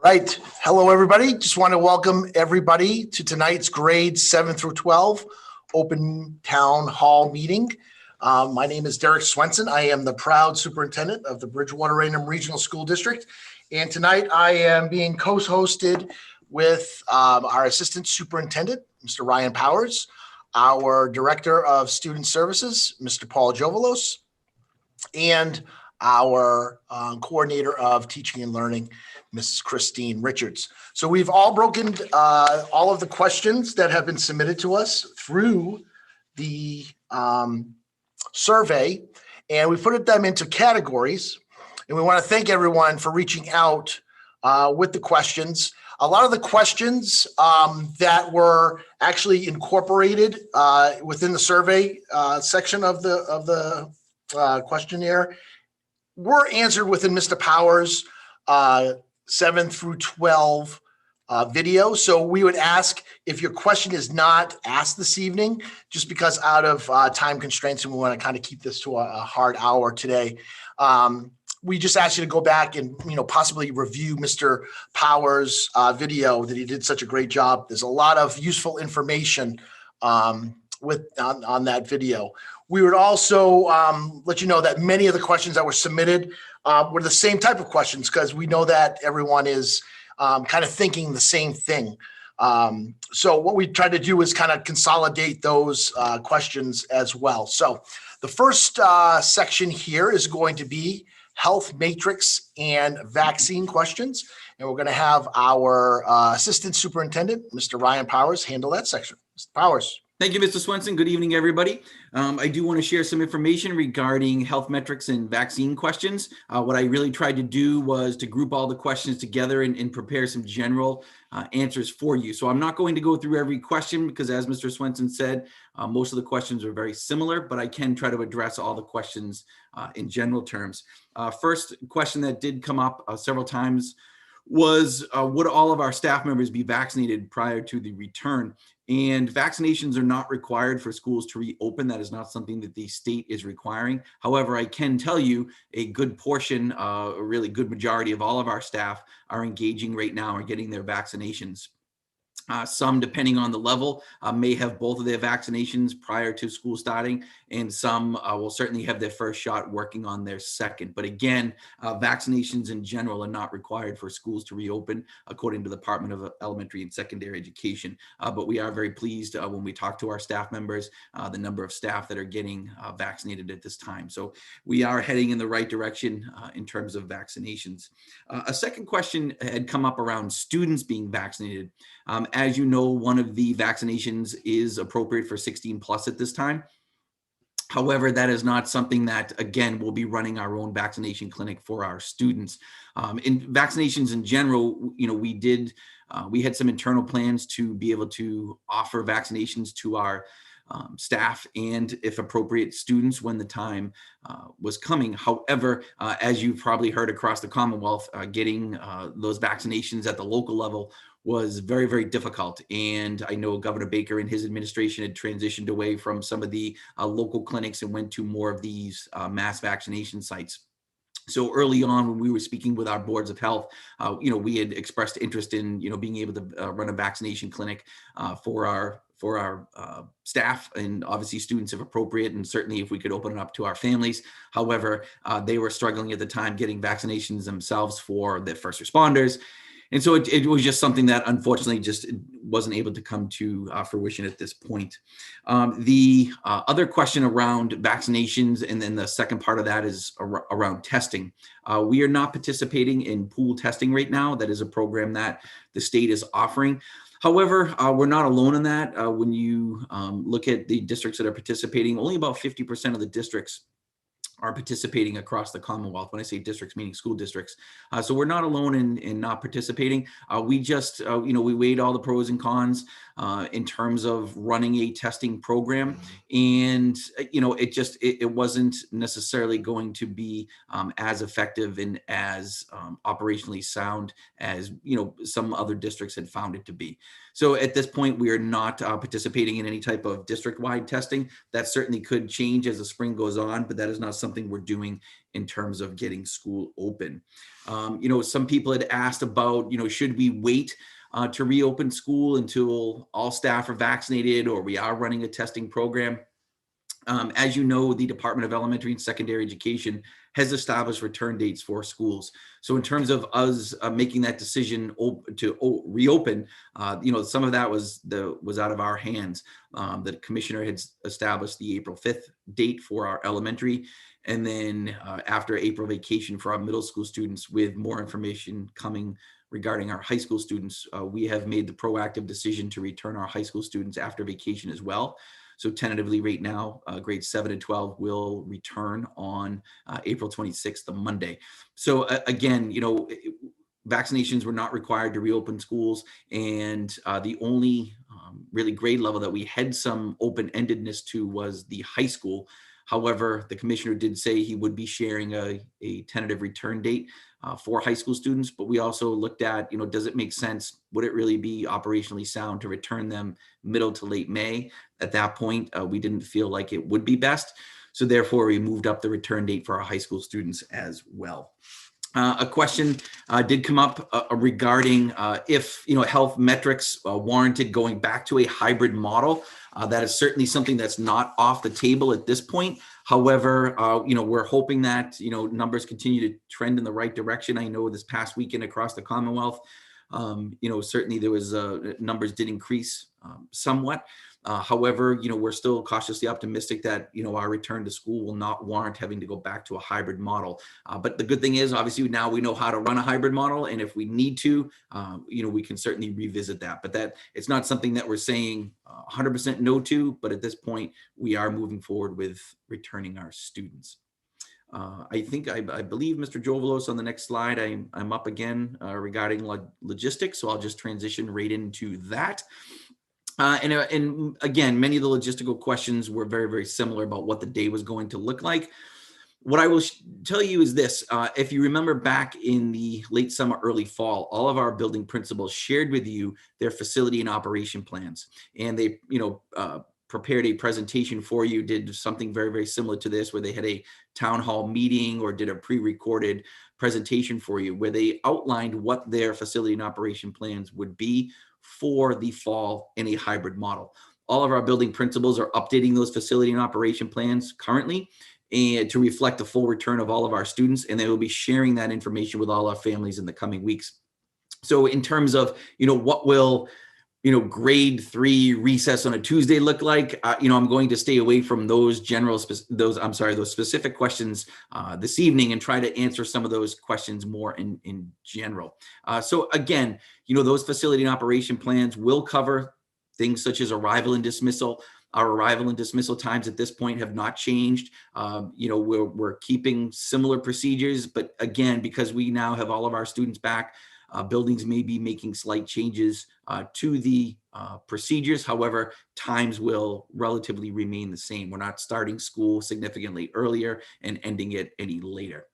Right. Hello, everybody. Just want to welcome everybody to tonight's grades 7 through 12 open town hall meeting. My name is Derek Swenson. I am the proud superintendent of the Bridgewater-Raynham Regional School District. And tonight I am being co-hosted with our assistant superintendent, Mr. Ryan Powers, our director of student services, Mr. Paul Jovalos, and our coordinator of teaching and learning, Mrs. Christine Richards. So we've all broken all of the questions that have been submitted to us through the survey, and we put them into categories. And we want to thank everyone for reaching out with the questions. A lot of the questions that were actually incorporated within the survey section of the questionnaire were answered within Mr. Powers' 7 through 12 video. So we would ask if your question is not asked this evening, just because out of time constraints and we want to kind of keep this to a hard hour today. We just ask you to go back and possibly review Mr. Powers' video that he did such a great job. There's a lot of useful information on that video. We would also let you know that many of the questions that were submitted were the same type of questions, because we know that everyone is kind of thinking the same thing. So what we tried to do is kind of consolidate those questions as well. So the first section here is going to be health matrix and vaccine questions. And we're going to have our assistant superintendent, Mr. Ryan Powers, handle that section. Mr. Powers. Thank you, Mr. Swenson. Good evening, everybody. I do want to share some information regarding health metrics and vaccine questions. What I really tried to do was to group all the questions together and prepare some general answers for you. So I'm not going to go through every question because, as Mr. Swenson said, most of the questions are very similar, but I can try to address all the questions in general terms. First question that did come up several times was, would all of our staff members be vaccinated prior to the return? And vaccinations are not required for schools to reopen. That is not something that the state is requiring. However, I can tell you a good portion, a really good majority of all of our staff are engaging right now and getting their vaccinations. Some, depending on the level, may have both of their vaccinations prior to school starting, and some will certainly have their first shot working on their second. But again, vaccinations in general are not required for schools to reopen, according to the Department of Elementary and Secondary Education. But we are very pleased when we talk to our staff members, the number of staff that are getting vaccinated at this time. So we are heading in the right direction in terms of vaccinations. A second question had come up around students being vaccinated. As you know, one of the vaccinations is appropriate for 16 plus at this time. However, that is not something that, again, we'll be running our own vaccination clinic for our students. In vaccinations in general, we had some internal plans to be able to offer vaccinations to our staff and, if appropriate, students when the time was coming. However, as you've probably heard across the Commonwealth, getting those vaccinations at the local level was very, very difficult. And I know Governor Baker and his administration had transitioned away from some of the local clinics and went to more of these mass vaccination sites. So early on, when we were speaking with our boards of health, we had expressed interest in, being able to run a vaccination clinic for our staff, and obviously students if appropriate, and certainly if we could open it up to our families. However, they were struggling at the time getting vaccinations themselves for the first responders. And so it was just something that unfortunately just wasn't able to come to fruition at this point. The other question around vaccinations, and then the second part of that is around testing. We are not participating in pool testing right now. That is a program that the state is offering. However, we're not alone in that. When you look at the districts that are participating, only about 50% of the districts are participating across the Commonwealth. When I say districts, meaning school districts. So we're not alone in not participating. We just, we weighed all the pros and cons in terms of running a testing program. And, it wasn't necessarily going to be as effective and as operationally sound as, some other districts had found it to be. So at this point, we are not participating in any type of district-wide testing. That certainly could change as the spring goes on, but that is not something we're doing in terms of getting school open. Some people had asked about, should we wait to reopen school until all staff are vaccinated, or we are running a testing program? As you know, the Department of Elementary and Secondary Education has established return dates for schools. So in terms of us making that decision to reopen, some of that was out of our hands. The commissioner had established the April 5th date for our elementary, and then after April vacation for our middle school students, with more information coming regarding our high school students, we have made the proactive decision to return our high school students after vacation as well. So tentatively right now, grades 7 and 12 will return on April 26th, the Monday. So again, vaccinations were not required to reopen schools, and the only really grade level that we had some open-endedness to was the high school. However, the commissioner did say he would be sharing a tentative return date for high school students, but we also looked at, does it make sense? Would it really be operationally sound to return them middle to late May? At that point, we didn't feel like it would be best. So therefore, we moved up the return date for our high school students as well. A question did come up regarding if health metrics warranted going back to a hybrid model. That is certainly something that's not off the table at this point. However, we're hoping that numbers continue to trend in the right direction. I know this past weekend across the Commonwealth, certainly there was numbers did increase somewhat. However, we're still cautiously optimistic that, our return to school will not warrant having to go back to a hybrid model. But the good thing is, obviously, now we know how to run a hybrid model. And if we need to, we can certainly revisit that. But that it's not something that we're saying 100% no to. But at this point, we are moving forward with returning our students. I believe Mr. Jovelos on the next slide, I'm up again regarding logistics. So I'll just transition right into that. And again, many of the logistical questions were very, very similar about what the day was going to look like. What I will tell you is this: if you remember back in the late summer, early fall, all of our building principals shared with you their facility and operation plans, and they, prepared a presentation for you, did something very, very similar to this, where they had a town hall meeting or did a pre-recorded presentation for you, where they outlined what their facility and operation plans would be for the fall in a hybrid model. All of our building principals are updating those facility and operation plans currently, and to reflect the full return of all of our students, and they will be sharing that information with all our families in the coming weeks. So in terms of, what will, grade 3 recess on a Tuesday look like, I'm going to stay away from those those specific questions this evening, and try to answer some of those questions more in general. So again, those facility and operation plans will cover things such as arrival and dismissal. Our arrival and dismissal times at this point have not changed. We're keeping similar procedures, but again, because we now have all of our students back, buildings may be making slight changes to the procedures. However, times will relatively remain the same. We're not starting school significantly earlier and ending it any later.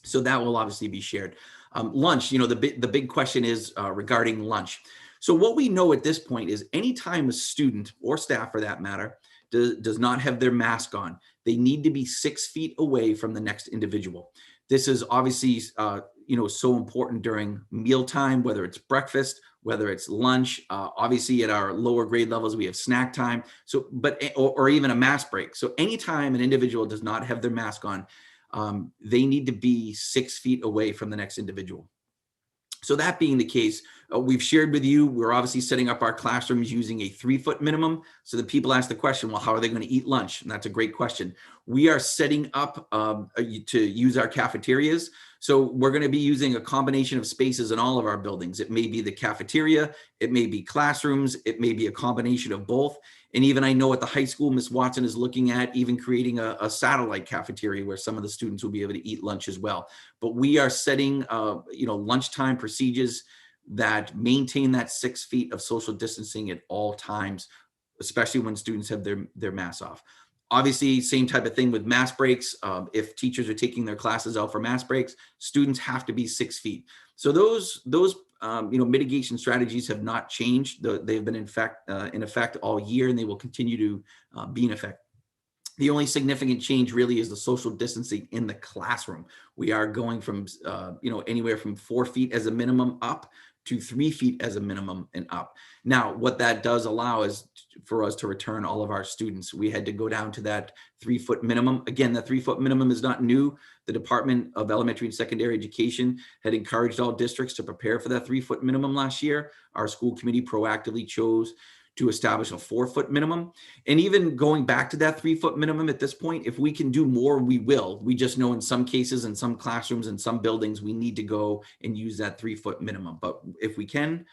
So that will obviously be shared. Lunch, the big question is regarding lunch. So what we know at this point is anytime a student or staff for that matter does not have their mask on, they need to be 6 feet away from the next individual. This is obviously so important during mealtime, whether it's breakfast, whether it's lunch. Obviously at our lower grade levels, we have snack time. So, or even a mask break. So anytime an individual does not have their mask on, they need to be 6 feet away from the next individual. So that being the case, we've shared with you, we're obviously setting up our classrooms using a 3-foot minimum. So the people ask the question, well, how are they going to eat lunch? And that's a great question. We are setting up to use our cafeterias. So we're going to be using a combination of spaces in all of our buildings. It may be the cafeteria, it may be classrooms, it may be a combination of both. And even I know at the high school, Ms. Watson is looking at even creating a satellite cafeteria where some of the students will be able to eat lunch as well. But we are setting, lunchtime procedures that maintain that 6 feet of social distancing at all times, especially when students have their masks off. Obviously, same type of thing with mask breaks. If teachers are taking their classes out for mask breaks, students have to be 6 feet. So those mitigation strategies have not changed. They've been in effect all year, and they will continue to be in effect. The only significant change really is the social distancing in the classroom. We are going from, anywhere from 4 feet as a minimum up to 3 feet as a minimum and up. Now, what that does allow is for us to return all of our students. We had to go down to that 3-foot minimum. Again, that 3-foot minimum is not new. The Department of Elementary and Secondary Education had encouraged all districts to prepare for that 3-foot minimum last year. Our school committee proactively chose to establish a 4-foot minimum. And even going back to that 3-foot minimum at this point, if we can do more, we will. We just know in some cases, in some classrooms, in some buildings, we need to go and use that 3-foot minimum. But if we can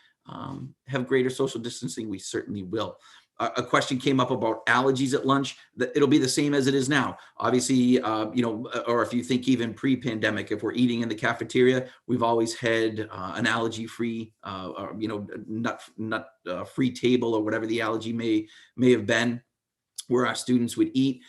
have greater social distancing, we certainly will. A question came up about allergies at lunch. It'll be the same as it is now. Obviously, or if you think even pre-pandemic, if we're eating in the cafeteria, we've always had an allergy-free, nut-free table or whatever the allergy may have been, where our students would eat.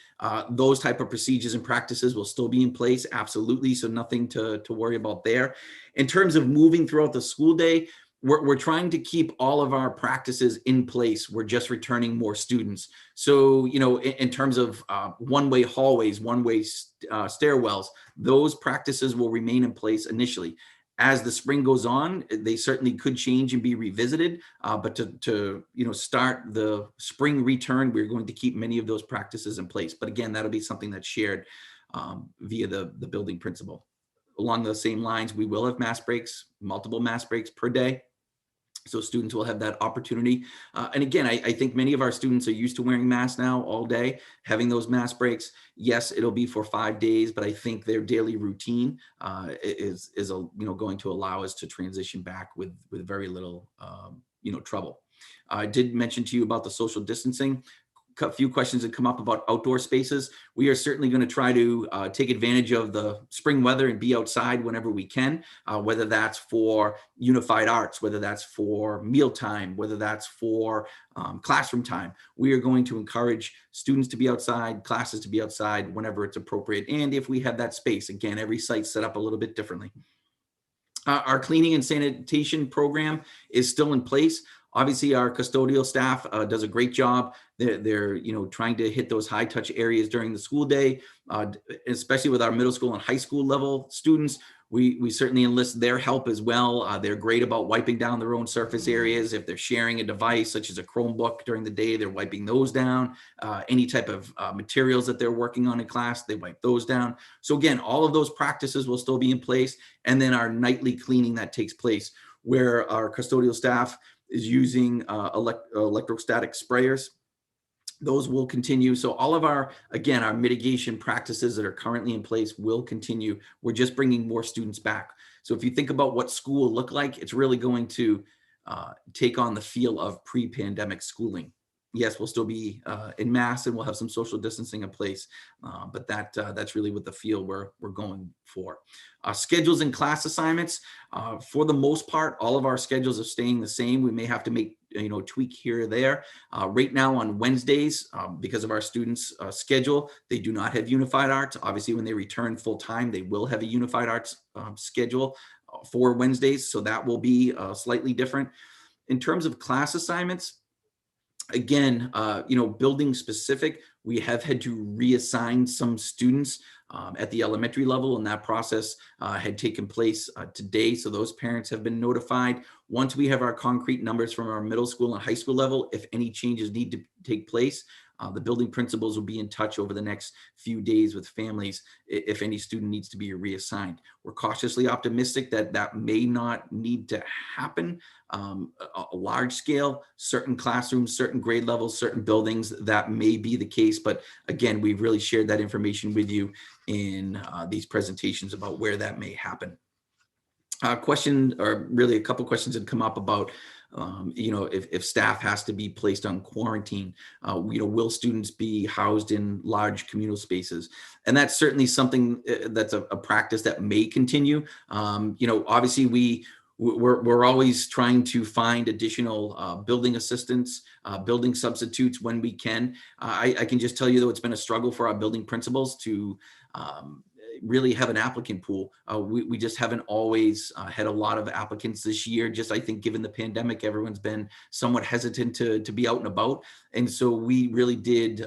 Those type of procedures and practices will still be in place, absolutely. So nothing to worry about there. In terms of moving throughout the school day, we're trying to keep all of our practices in place. We're just returning more students. So, in terms of one-way hallways, one-way stairwells, those practices will remain in place initially. As the spring goes on, they certainly could change and be revisited. But to start the spring return, we're going to keep many of those practices in place. But again, that'll be something that's shared via the building principal. Along those same lines, we will have mask breaks, multiple mask breaks per day. So students will have that opportunity. And again, I think many of our students are used to wearing masks now all day, having those mask breaks. Yes, it'll be for 5 days, but I think their daily routine is going to allow us to transition back with very little, trouble. I did mention to you about the social distancing. A few questions that come up about outdoor spaces. We are certainly going to try to take advantage of the spring weather and be outside whenever we can, whether that's for unified arts, whether that's for mealtime, whether that's for classroom time. We are going to encourage students to be outside, classes to be outside whenever it's appropriate. And if we have that space, again, every site's set up a little bit differently. Our cleaning and sanitation program is still in place. Obviously, our custodial staff does a great job. They're trying to hit those high touch areas during the school day, especially with our middle school and high school level students. We certainly enlist their help as well. They're great about wiping down their own surface areas. If they're sharing a device such as a Chromebook during the day, they're wiping those down. Any type of materials that they're working on in class, they wipe those down. So again, all of those practices will still be in place. And then our nightly cleaning that takes place, where our custodial staff is using electrostatic sprayers. Those will continue. So all of our mitigation practices that are currently in place will continue. We're just bringing more students back. So if you think about what school will look like, it's really going to take on the feel of pre-pandemic schooling. Yes, we'll still be in mass and we'll have some social distancing in place, but that's really what the feel we're going for. Schedules and class assignments, for the most part, all of our schedules are staying the same. We may have to make tweak here or there. Right now on Wednesdays, because of our students' schedule, they do not have unified arts. Obviously, when they return full time, they will have a unified arts schedule for Wednesdays, so that will be slightly different. In terms of class assignments, again, building specific, we have had to reassign some students at the elementary level, and that process had taken place today. So those parents have been notified. Once we have our concrete numbers from our middle school and high school level, if any changes need to take place, the building principals will be in touch over the next few days with families if any student needs to be reassigned. We're cautiously optimistic that that may not need to happen. A large scale, certain classrooms, certain grade levels, certain buildings, that may be the case. But again, we've really shared that information with you in these presentations about where that may happen. Question, or really a couple questions had come up about if staff has to be placed on quarantine, will students be housed in large communal spaces? And that's certainly something that's a practice that may continue. Obviously we're always trying to find additional building assistants, building substitutes when we can. I can just tell you, though, it's been a struggle for our building principals to really have an applicant pool. We just haven't always had a lot of applicants this year. Just, I think, given the pandemic, everyone's been somewhat hesitant to be out and about. And so we really did,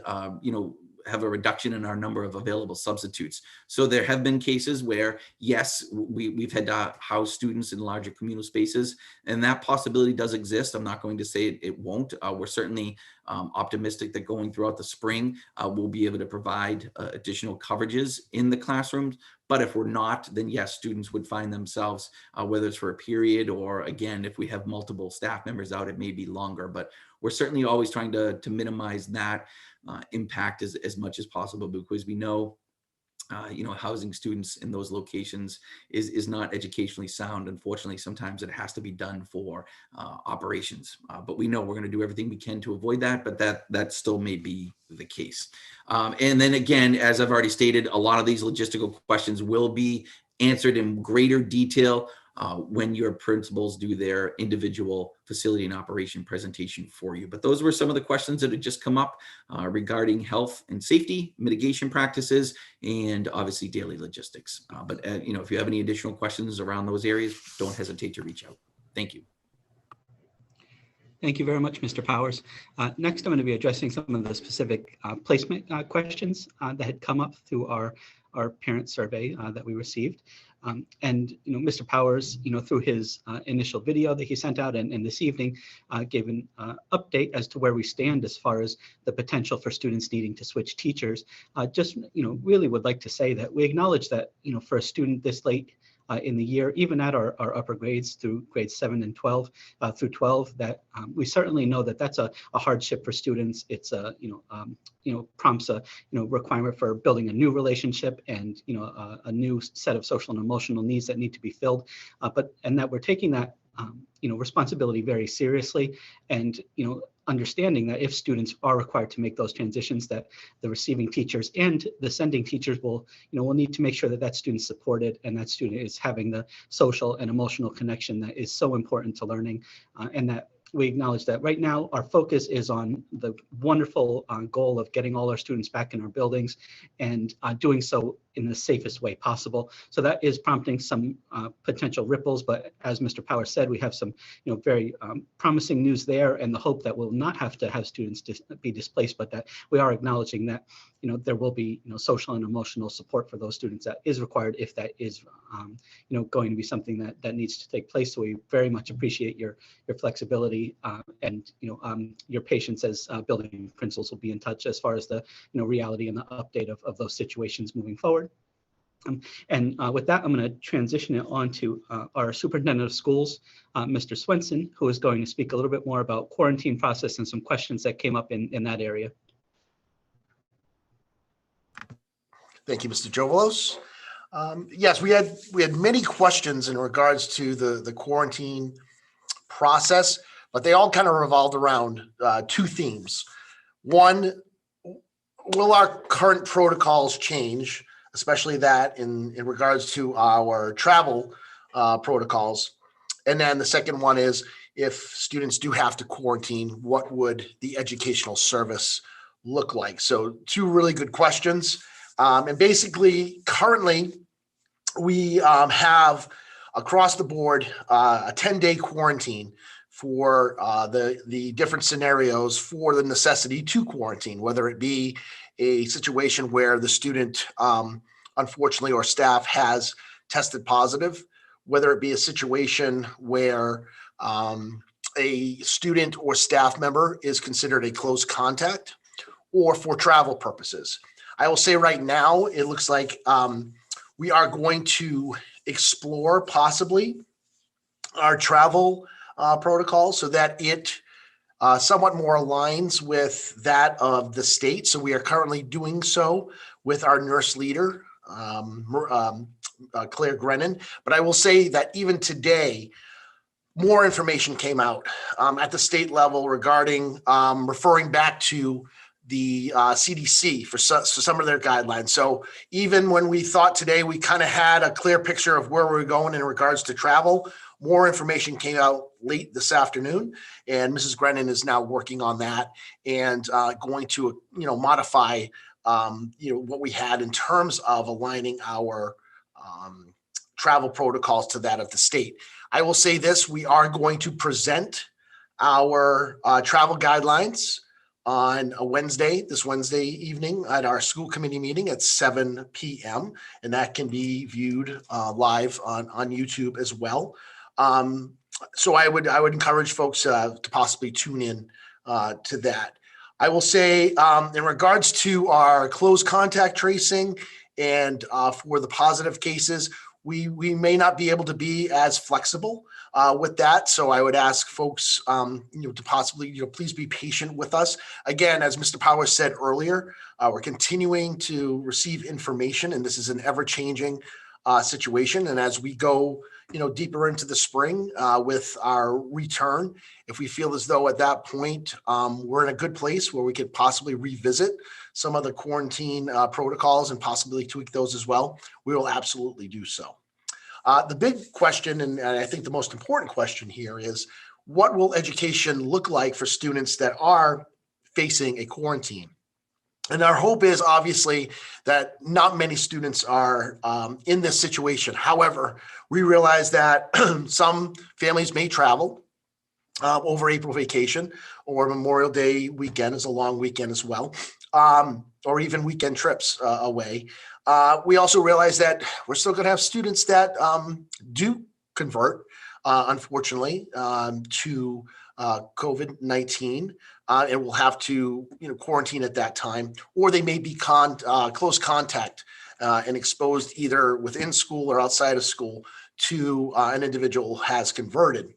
have a reduction in our number of available substitutes. So there have been cases where, yes, we've had to house students in larger communal spaces, and that possibility does exist. I'm not going to say it won't. We're certainly optimistic that going throughout the spring, we'll be able to provide additional coverages in the classrooms. But if we're not, then yes, students would find themselves, whether it's for a period or, again, if we have multiple staff members out, it may be longer. But we're certainly always trying to minimize that impact as much as possible, because we know housing students in those locations is not educationally sound. Unfortunately, sometimes it has to be done for operations, but we know we're going to do everything we can to avoid that, but that still may be the case. And then again, as I've already stated, a lot of these logistical questions will be answered in greater detail when your principals do their individual facility and operation presentation for you. But those were some of the questions that had just come up regarding health and safety, mitigation practices, and obviously daily logistics. But if you have any additional questions around those areas, don't hesitate to reach out. Thank you. Thank you very much, Mr. Powers. Next, I'm going to be addressing some of the specific placement questions that had come up through our parent survey that we received. And Mr. Powers, through his initial video that he sent out and this evening, gave an update as to where we stand as far as the potential for students needing to switch teachers. Just really would like to say that we acknowledge that for a student this late in the year, even at our upper grades through grades 7 and 12 through 12, that we certainly know that that's a hardship for students. It's a prompts a requirement for building a new relationship and a new set of social and emotional needs that need to be filled. And that we're taking that responsibility very seriously, and understanding that if students are required to make those transitions, that the receiving teachers and the sending teachers will need to make sure that that student's supported and that student is having the social and emotional connection that is so important to learning, and that we acknowledge that right now our focus is on the wonderful goal of getting all our students back in our buildings and doing so in the safest way possible. So that is prompting some potential ripples, but as Mr. Power said, we have some very promising news there, and the hope that we'll not have to have students be displaced, but that we are acknowledging that there will be social and emotional support for those students that is required if that is going to be something that needs to take place. So we very much appreciate your flexibility and your patience as building principals will be in touch as far as the reality and the update of those situations moving forward. And with that, I'm going to transition it on to our superintendent of schools, Mr. Swenson, who is going to speak a little bit more about quarantine process and some questions that came up in that area. Thank you, Mr. Jovelos. Yes, we had many questions in regards to the quarantine process, but they all kind of revolved around two themes. One, will our current protocols change, especially that in regards to our travel protocols? And then the second one is, if students do have to quarantine, what would the educational service look like? So two really good questions. And basically, currently, we have across the board a 10-day quarantine for the different scenarios for the necessity to quarantine, whether it be a situation where the student, unfortunately, or staff has tested positive, whether it be a situation where a student or staff member is considered a close contact, or for travel purposes. I will say right now, it looks like we are going to explore possibly our travel protocol so that it somewhat more aligns with that of the state. So we are currently doing so with our nurse leader, Claire Grennan. But I will say that even today, more information came out at the state level regarding referring back to the CDC for some of their guidelines. So even when we thought today we kind of had a clear picture of where we're going in regards to travel, more information came out late this afternoon, and Mrs. Grennan is now working on that and going to modify what we had in terms of aligning our travel protocols to that of the state. I will say this: we are going to present our travel guidelines on a Wednesday, this Wednesday evening at our school committee meeting at 7 p.m. And that can be viewed live on YouTube as well. So I would encourage folks to possibly tune in to that. I will say in regards to our close contact tracing and for the positive cases, we may not be able to be as flexible with that. So I would ask folks, to possibly, please be patient with us. Again, as Mr. Powers said earlier, we're continuing to receive information, and this is an ever-changing situation. And as we go, deeper into the spring with our return, if we feel as though at that point we're in a good place where we could possibly revisit some of the quarantine protocols and possibly tweak those as well, we will absolutely do so. The big question, and I think the most important question here, is what will education look like for students that are facing a quarantine? And our hope is obviously that not many students are in this situation. However, we realize that some families may travel over April vacation, or Memorial Day weekend is a long weekend as well, or even weekend trips away. We also realize that we're still going to have students that do convert, unfortunately, to COVID-19, and will have to quarantine at that time, or they may be close contact and exposed either within school or outside of school to an individual who has converted.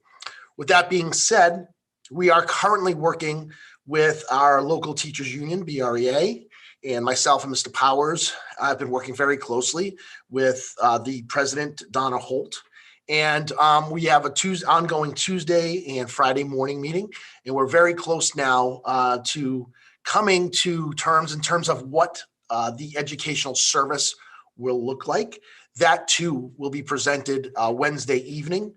With that being said, we are currently working with our local teachers union, BREA, and myself and Mr. Powers. I've been working very closely with the president, Donna Holt. And we have a ongoing Tuesday and Friday morning meeting. And we're very close now to coming to terms in terms of what the educational service will look like. That too will be presented Wednesday evening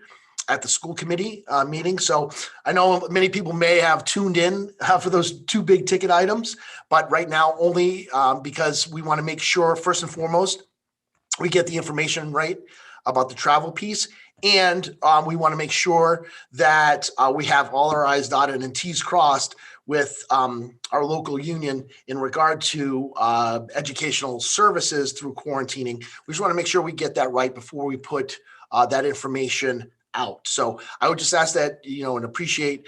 at the school committee meeting. So I know many people may have tuned in for those two big ticket items, but right now only because we want to make sure, first and foremost, we get the information right about the travel piece. And we want to make sure that we have all our I's dotted and T's crossed with our local union in regard to educational services through quarantining. We just want to make sure we get that right before we put that information out. So I would just ask that, and appreciate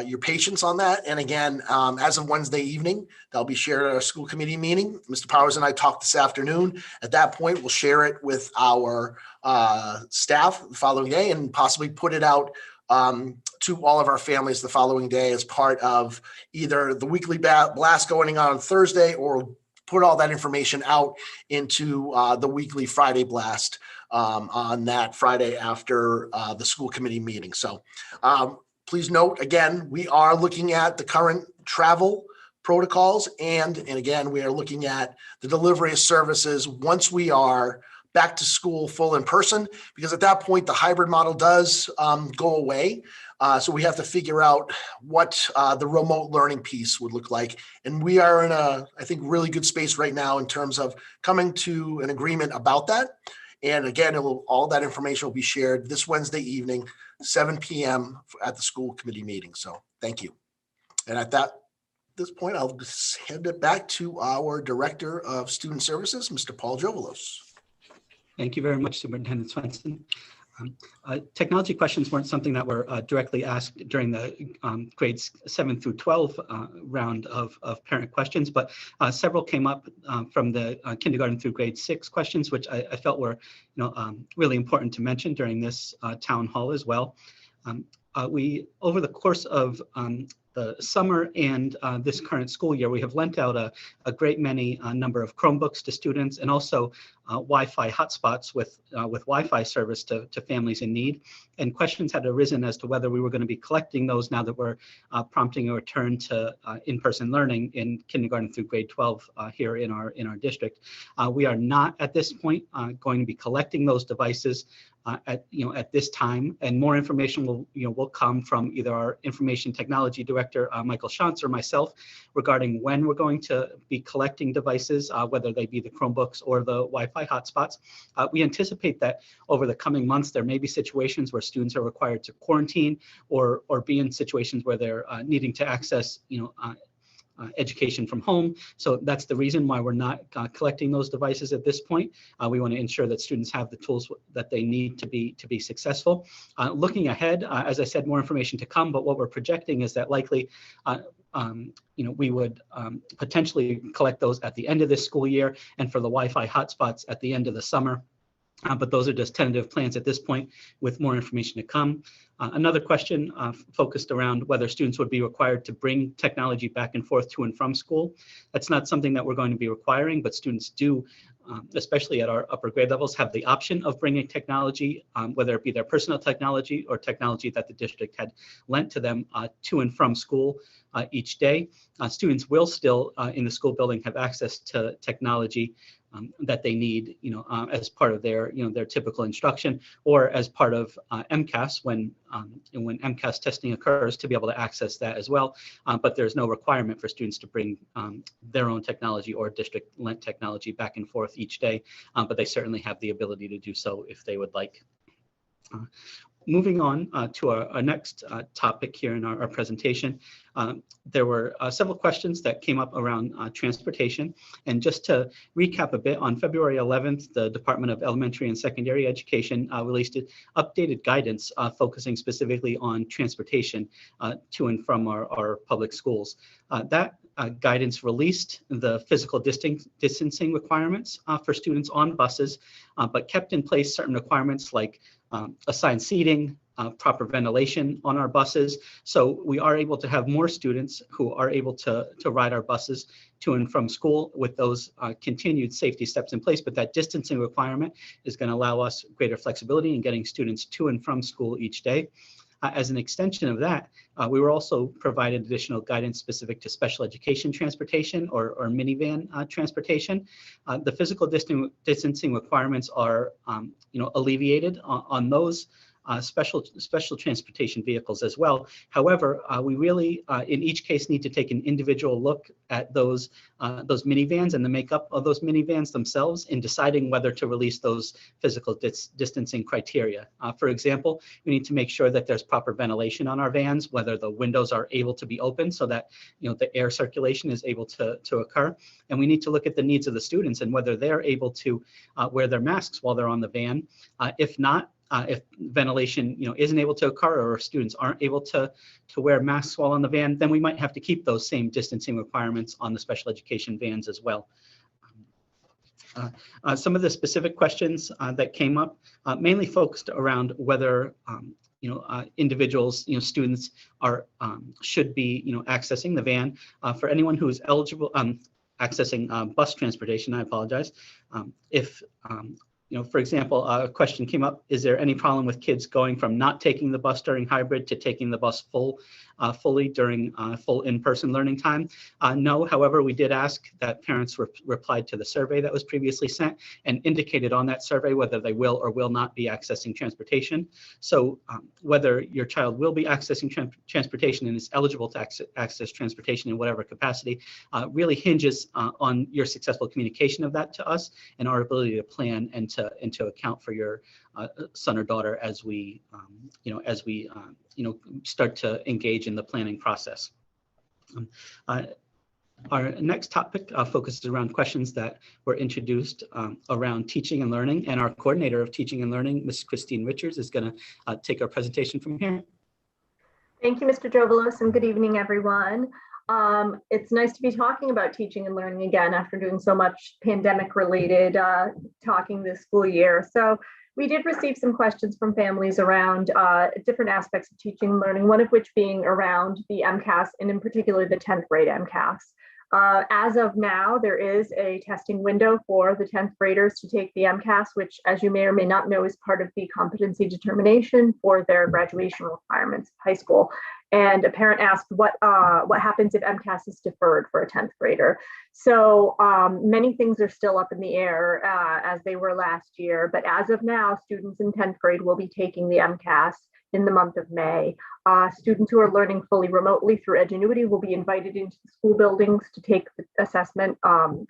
your patience on that. And again, as of Wednesday evening, that'll be shared at our school committee meeting. Mr. Powers and I talked this afternoon. At that point, we'll share it with our staff the following day and possibly put it out to all of our families the following day as part of either the weekly blast going on Thursday, or put all that information out into the weekly Friday blast on that Friday after the school committee meeting. So please note, again, we are looking at the current travel protocols, and again, we are looking at the delivery of services once we are back to school full in person, because at that point, the hybrid model does go away. So we have to figure out what the remote learning piece would look like. And we are in a, I think, really good space right now in terms of coming to an agreement about that. And again, all that information will be shared this Wednesday evening, 7 p.m. at the school committee meeting. So thank you. And at this point, I'll just hand it back to our Director of Student Services, Mr. Paul Jovelos. Thank you very much, Superintendent Swenson. Technology questions weren't something that were directly asked during the grades 7 through 12 round of parent questions, but several came up from the kindergarten through grade 6 questions, which I felt were really important to mention during this town hall as well. We, over the course of the summer and this current school year, we have lent out a great many number of Chromebooks to students, and also Wi-Fi hotspots with Wi-Fi service to families in need. And questions had arisen as to whether we were going to be collecting those now that we're prompting a return to in-person learning in kindergarten through grade 12 here in our district. We are not at this point going to be collecting those devices at this time, and more information will come from either our information technology director Michael Shantz or myself regarding when we're going to be collecting devices, whether they be the Chromebooks or the Wi-Fi hotspots. We anticipate that over the coming months there may be situations where students are required to quarantine or be in situations where they're needing to access education from home. So that's the reason why we're not collecting those devices at this point. We want to ensure that students have the tools that they need to be successful. Looking ahead, as I said, more information to come, but what we're projecting is that likely we would potentially collect those at the end of this school year, and for the Wi-Fi hotspots at the end of the summer. But those are just tentative plans at this point, with more information to come. Another question focused around whether students would be required to bring technology back and forth to and from school. That's not something that we're going to be requiring, but students do, especially at our upper grade levels, have the option of bringing technology, whether it be their personal technology or technology that the district had lent to them to and from school each day. Students will still in the school building have access to technology that they need, as part of their, their typical instruction, or as part of MCAS when MCAS testing occurs, to be able to access that as well. But there's no requirement for students to bring their own technology or district lent technology back and forth each day, but they certainly have the ability to do so if they would like. Moving on to our next topic here in our presentation, there were several questions that came up around transportation. And just to recap a bit, on February 11th, the Department of Elementary and Secondary Education released updated guidance focusing specifically on transportation to and from our public schools. That guidance released the physical distancing requirements for students on buses, but kept in place certain requirements like assigned seating, proper ventilation on our buses. So we are able to have more students who are able to ride our buses to and from school with those continued safety steps in place. But that distancing requirement is going to allow us greater flexibility in getting students to and from school each day. As an extension of that, we were also provided additional guidance specific to special education transportation or minivan transportation. The physical distancing requirements are, alleviated on those special transportation vehicles as well. However, we really, in each case, need to take an individual look at those minivans and the makeup of those minivans themselves in deciding whether to release those physical distancing criteria. For example, we need to make sure that there's proper ventilation on our vans, whether the windows are able to be open so that the air circulation is able to occur. And we need to look at the needs of the students and whether they're able to wear their masks while they're on the van. If not, if ventilation isn't able to occur, or if students aren't able to wear masks while on the van, then we might have to keep those same distancing requirements on the special education vans as well. Some of the specific questions that came up mainly focused around whether individuals, students are should be accessing the van. For anyone who is eligible, accessing bus transportation, I apologize. If for example, a question came up, is there any problem with kids going from not taking the bus during hybrid to taking the bus fully during full in-person learning time? No, however, we did ask that parents replied to the survey that was previously sent and indicated on that survey whether they will or will not be accessing transportation. So whether your child will be accessing transportation and is eligible to access transportation in whatever capacity really hinges on your successful communication of that to us and our ability to plan and to account for your son or daughter as we start to engage in the planning process. Our next topic focuses around questions that were introduced around teaching and learning, and our coordinator of teaching and learning, Ms. Christine Richards, is going to take our presentation from here. Thank you, Mr. Jovelos, and good evening, everyone. It's nice to be talking about teaching and learning again after doing so much pandemic-related talking this school year. So we did receive some questions from families around different aspects of teaching and learning, one of which being around the MCAS, and in particular the 10th grade MCAS. As of now, there is a testing window for the 10th graders to take the MCAS, which, as you may or may not know, is part of the competency determination for their graduation requirements of high school. And a parent asked what happens if MCAS is deferred for a 10th grader. So many things are still up in the air as they were last year. But as of now, students in 10th grade will be taking the MCAS in the month of May. Students who are learning fully remotely through Edgenuity will be invited into the school buildings to take the assessment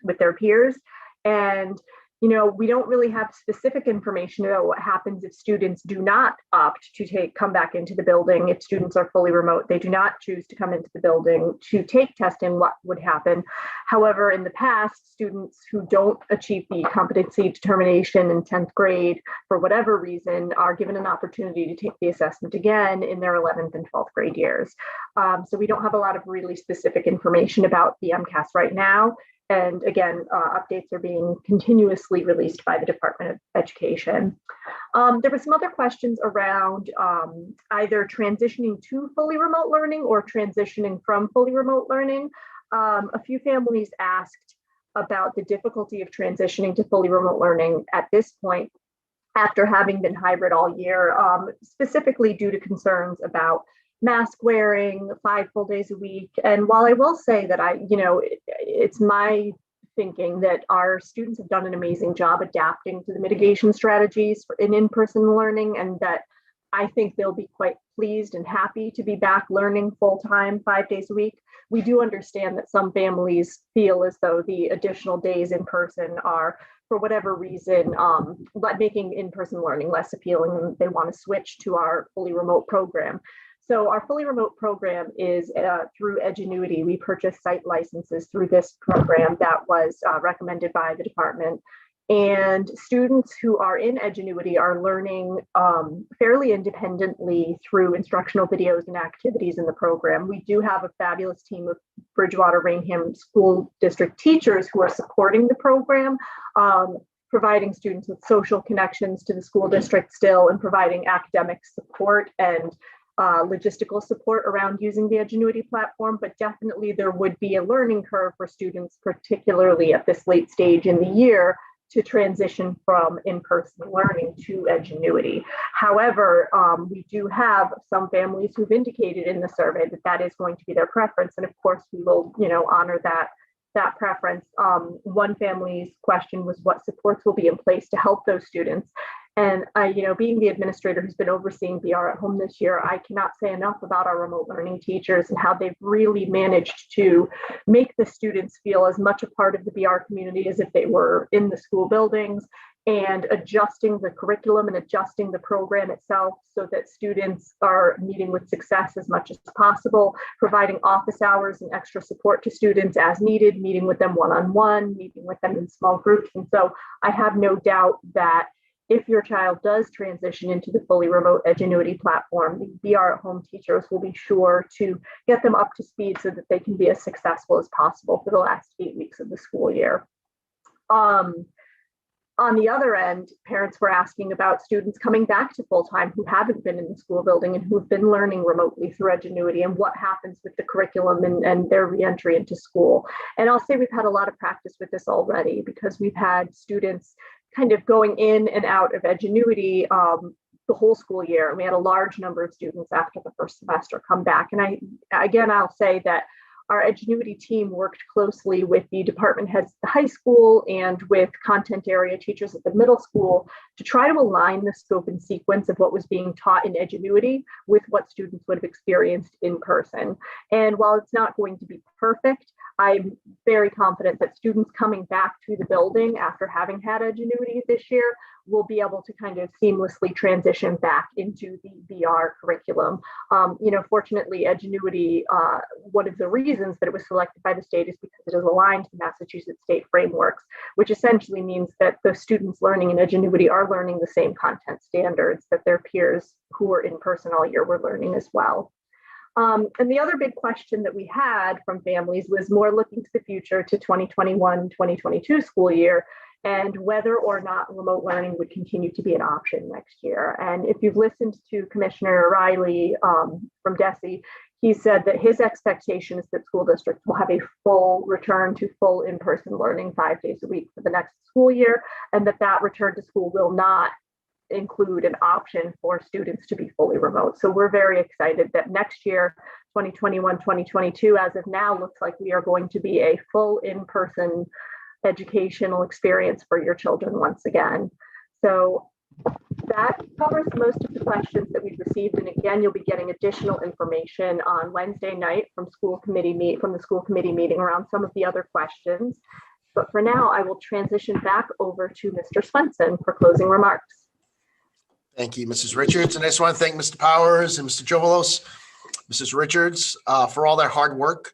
with their peers. And we don't really have specific information about what happens if students do not opt to come back into the building. If students are fully remote, they do not choose to come into the building to take testing, what would happen? However, in the past, students who don't achieve the competency determination in 10th grade, for whatever reason, are given an opportunity to take the assessment again in their 11th and 12th grade years. So we don't have a lot of really specific information about the MCAS right now. And again, updates are being continuously released by the Department of Education. There were some other questions around either transitioning to fully remote learning or transitioning from fully remote learning. A few families asked about the difficulty of transitioning to fully remote learning at this point after having been hybrid all year, specifically due to concerns about mask wearing, 5 full days a week. And while I will say that it's my thinking that our students have done an amazing job adapting to the mitigation strategies in in-person learning, and that I think they'll be quite pleased and happy to be back learning full-time 5 days a week. We do understand that some families feel as though the additional days in person are, for whatever reason, making in-person learning less appealing, and they want to switch to our fully remote program. So our fully remote program is through Edgenuity. We purchased site licenses through this program that was recommended by the department. And students who are in Edgenuity are learning fairly independently through instructional videos and activities in the program. We do have a fabulous team of Bridgewater-Raynham school district teachers who are supporting the program, providing students with social connections to the school district still, and providing academic support and logistical support around using the Edgenuity platform. But definitely there would be a learning curve for students, particularly at this late stage in the year, to transition from in-person learning to Edgenuity. However, we do have some families who've indicated in the survey that that is going to be their preference. And of course, we will, honor that preference. One family's question was what supports will be in place to help those students. And being the administrator who's been overseeing BR at Home this year, I cannot say enough about our remote learning teachers and how they've really managed to make the students feel as much a part of the BR community as if they were in the school buildings, and adjusting the curriculum and adjusting the program itself so that students are meeting with success as much as possible, providing office hours and extra support to students as needed, meeting with them one-on-one, meeting with them in small groups. And so I have no doubt that if your child does transition into the fully remote Edgenuity platform, the BR at Home teachers will be sure to get them up to speed so that they can be as successful as possible for the last 8 weeks of the school year. On the other end, parents were asking about students coming back to full-time who haven't been in the school building and who've been learning remotely through Edgenuity, and what happens with the curriculum and their reentry into school. And I'll say we've had a lot of practice with this already, because we've had students kind of going in and out of Edgenuity the whole school year. We had a large number of students after the first semester come back. And I'll say that our Edgenuity team worked closely with the department heads at the high school and with content area teachers at the middle school to try to align the scope and sequence of what was being taught in Edgenuity with what students would have experienced in person. And while it's not going to be perfect, I'm very confident that students coming back to the building after having had Edgenuity this year will be able to kind of seamlessly transition back into the BR curriculum. Fortunately, Edgenuity, one of the reasons that it was selected by the state is because it is aligned to the Massachusetts state frameworks, which essentially means that the students learning in Edgenuity are learning the same content standards that their peers who were in person all year were learning as well. And the other big question that we had from families was more looking to the future, to 2021-2022 school year, and whether or not remote learning would continue to be an option next year. And if you've listened to Commissioner Riley from DESE, he said that his expectation is that school districts will have a full return to full in-person learning 5 days a week for the next school year, and that return to school will not include an option for students to be fully remote. So we're very excited that next year, 2021-2022, as of now, looks like we are going to be a full in-person educational experience for your children once again. So that covers most of the questions that we've received. And again, you'll be getting additional information on Wednesday night from the school committee meeting around some of the other questions. But for now, I will transition back over to Mr. Swenson for closing remarks. Thank you, Mrs. Richards. And I just want to thank Mr. Powers and Mr. Jovelos, Mrs. Richards, for all their hard work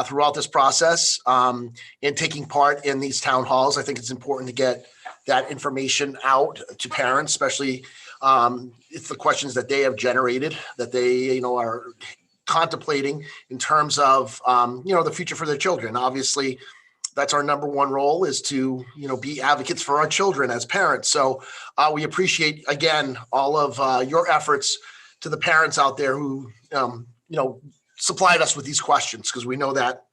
throughout this process and taking part in these town halls. I think it's important to get that information out to parents, especially it's the questions that they have generated, that they, are contemplating in terms of, the future for their children. Obviously, that's our number one role, is to, be advocates for our children as parents. So we appreciate, again, all of your efforts to the parents out there who, supplied us with these questions, because we know that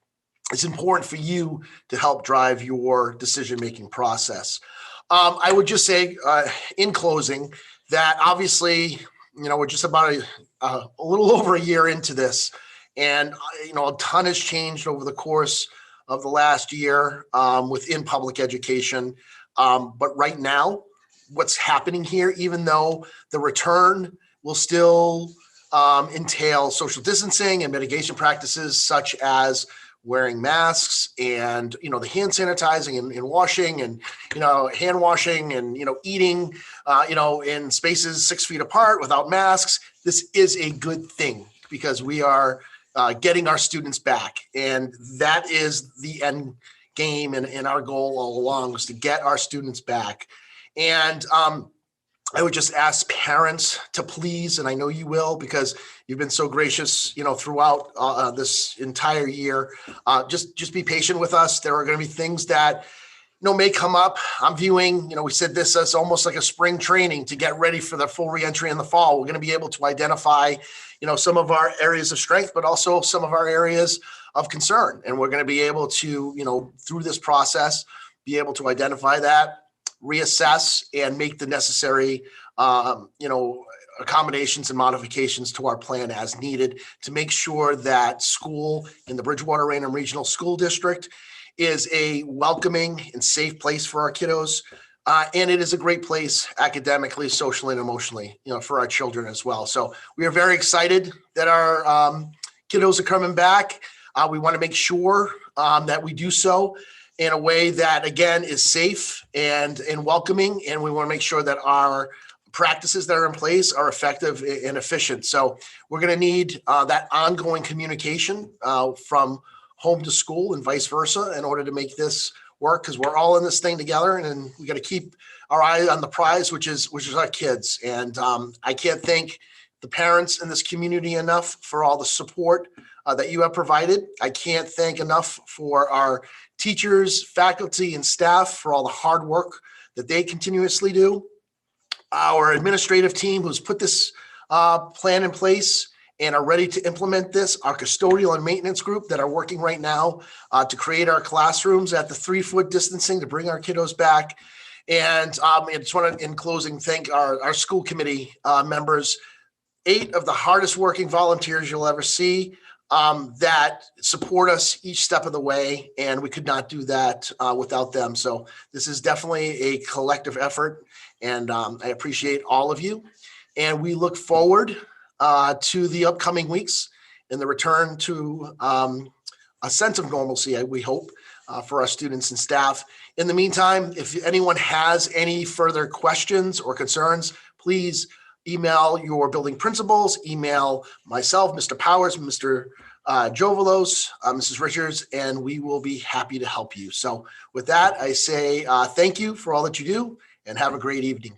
it's important for you to help drive your decision-making process. I would just say in closing that obviously, we're just about a little over a year into this, and, a ton has changed over the course of the last year within public education. But right now, what's happening here, even though the return will still entail social distancing and mitigation practices such as wearing masks and, the hand sanitizing and washing and, hand washing and, eating, in spaces 6 feet apart without masks. This is a good thing because we are getting our students back. And that is the end game and our goal all along, was to get our students back. And I would just ask parents to please, and I know you will because you've been so gracious, throughout this entire year. Just be patient with us. There are going to be things that, may come up. I'm viewing, we said this as almost like a spring training to get ready for the full reentry in the fall. We're going to be able to identify, some of our areas of strength, but also some of our areas of concern. And we're going to be able to, through this process, be able to identify that, reassess, and make the necessary, accommodations and modifications to our plan as needed to make sure that school in the Bridgewater-Raynham Regional School District is a welcoming and safe place for our kiddos. And it is a great place academically, socially, and emotionally, for our children as well. So we are very excited that our kiddos are coming back. We want to make sure that we do so in a way that, again, is safe and welcoming. And we want to make sure that our practices that are in place are effective and efficient. So we're going to need that ongoing communication from home to school and vice versa in order to make this work, because we're all in this thing together, and we got to keep our eye on the prize, which is our kids. And I can't thank the parents in this community enough for all the support that you have provided. I can't thank enough for our teachers, faculty, and staff for all the hard work that they continuously do. Our administrative team who's put this plan in place and are ready to implement this, our custodial and maintenance group that are working right now to create our classrooms at the 3-foot distancing to bring our kiddos back. And I just want to, in closing, thank our school committee members, 8 of the hardest working volunteers you'll ever see that support us each step of the way. And we could not do that without them. So this is definitely a collective effort, and I appreciate all of you. And we look forward to the upcoming weeks and the return to a sense of normalcy, we hope, for our students and staff. In the meantime, if anyone has any further questions or concerns, please email your building principals, email myself, Mr. Powers, Mr. Jovelos, Mrs. Richards, and we will be happy to help you. So with that, I say thank you for all that you do, and have a great evening.